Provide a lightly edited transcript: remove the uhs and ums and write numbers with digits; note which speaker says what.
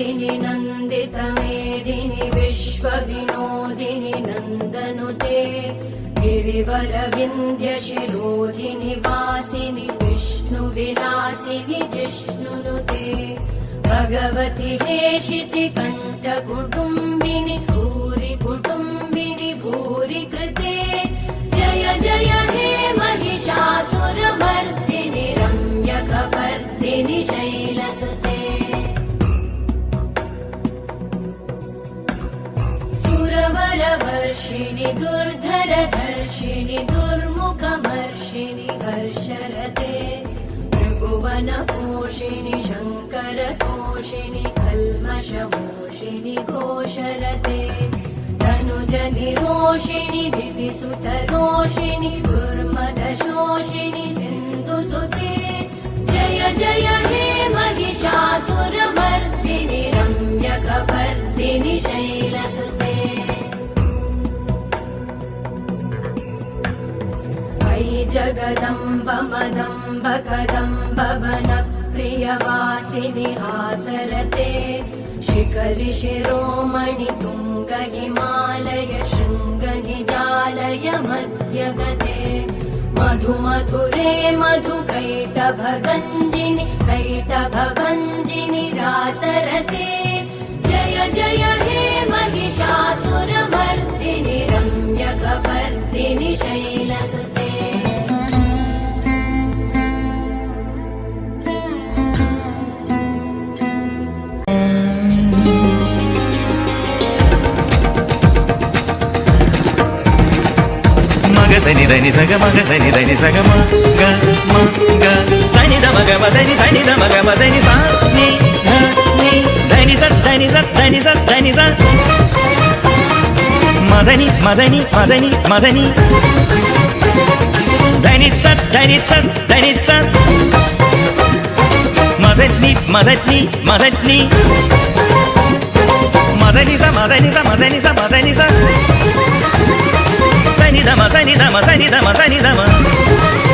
Speaker 1: मेदिनि नन्दितमेदिनि विश्वविनोदिनि नन्दनुते गिरिवरविन्ध्यशिरोधिनि वासिनि विष्णुविलासिनि जिष्णुनुते भगवति हेशिति कण्ठकुटुम्बिनि भूरि कुटुम्बिनि भूरि कृते जय जय हे महिषासुरमर्दिनि रम्यकपर्दिनि शैलसुते सुरवरवर्षिणि दुर्धरधर्षिणि दुर्मुखमर्षिणि हर्षरते भुवनपोषिणि शङ्करतोषिणि कल्मषमोषिणि घोषरते तनुजनिरोषिणि दितिसुतरोषिणि दुर्मदशोषिणि सिन्धुसुते जय जय हे महिषासुरमर्दिनि रम्यकपर्दिनि शैलसुते जगदम्ब मदम्ब कदम्ब वनप्रियवासिनि हासरते शिखरि शिरोमणि तुङ्ग हिमालय शृङ्ग निजालय मध्यगते मधु मधुरे मधु कैटभगञ्जिनि कैटभभञ्जिनि रासरते जय जय हे महिषासुरमर्दिनि रम्यकपर्दिनि शैलसुते
Speaker 2: sani dani saga maga sani dani saga ma ga sani da maga ma dani da maga ma dani sa ni ha ni dani sa dani sa dani sa dani sa madani madani madani madani dani sa dani sa dani sa madani madani madani madani sa madani sa madani sa madani sa Sani dama, sani dama, sani dama, sani dama.